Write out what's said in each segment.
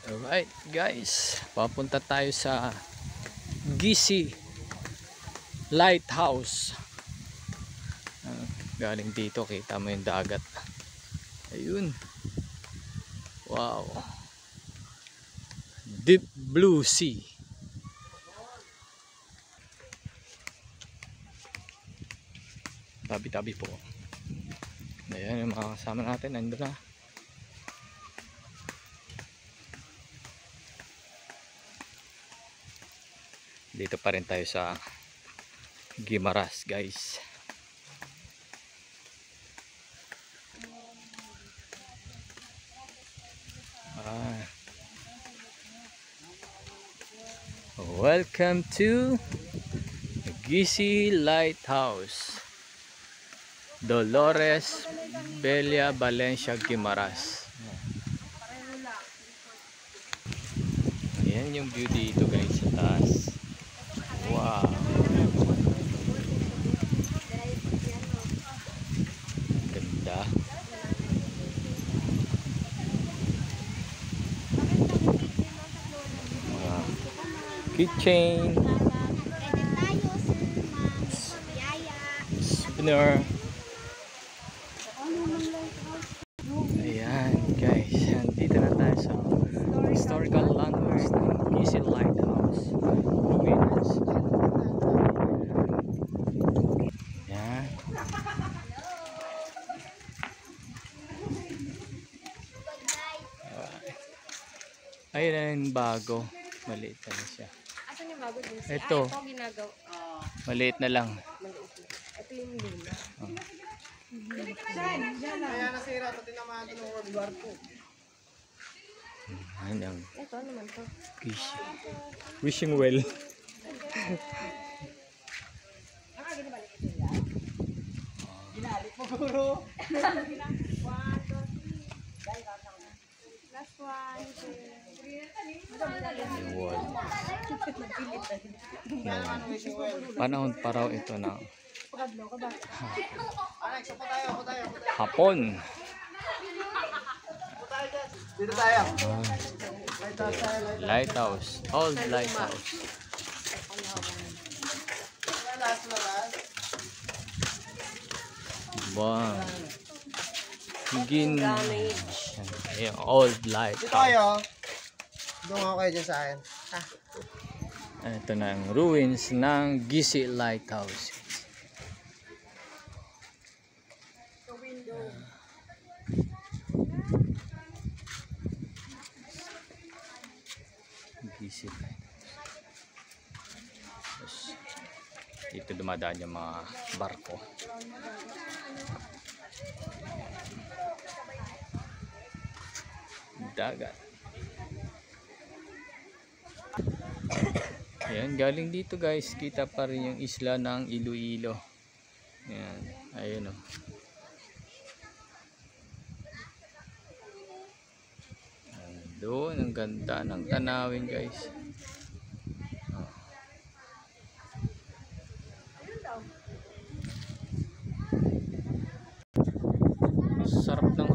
Alright guys, papunta tayo sa Gisi Lighthouse. Galing dito kita mo yung dagat. Ayun. Wow. Deep blue sea. Tabi-tabi po. Ayan yung mga kasama natin, nandun na. Dito pa rin tayo sa Guimaras guys. Welcome to Gisi Lighthouse, Dolores Bella Valencia Guimaras. Ayan yung view dito guys sa taas. Wow. Ganda. Keychain. Souvenir. Ayan guys, dito na tayo sa historical landmarks ng Gisi Lighthouse ruins. Ayan. Ayun na yung bago, maliit na siya. Asan yung bago din? Ito, ito ginagawa. maliit na lang. Ito yung luna. Kaya nasira ito, tinamado ng World War II. Ayan. Ito naman to. Wishing well. Ginalik mo guro. Last one. Yung wall. Panahon pa raw ito na Alex, upo tayo. hapon. Dito tayo. Lighthouse. Old lighthouse. Wow. Ayan, old Dito lighthouse. tayo. Doon ako kayo dyan sa akin. Ito na ang ruins ng Gisi Lighthouse. Gisi Lighthouse. Dito dumadaan yung mga barko. Dagat. Ayan, galing dito guys, kita pa rin yung isla ng Iloilo. Ayan, ayun o. Doon, ang ganda ng tanawin guys. Sarap ng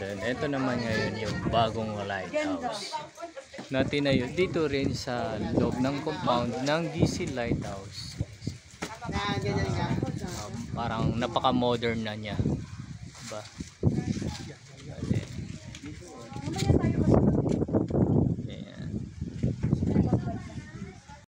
then ito naman ngayon yung bagong lighthouse na tinayo dito rin sa loob ng compound ng Gisi Lighthouse. Ganyan nga. Parang napaka modern na niya, diba?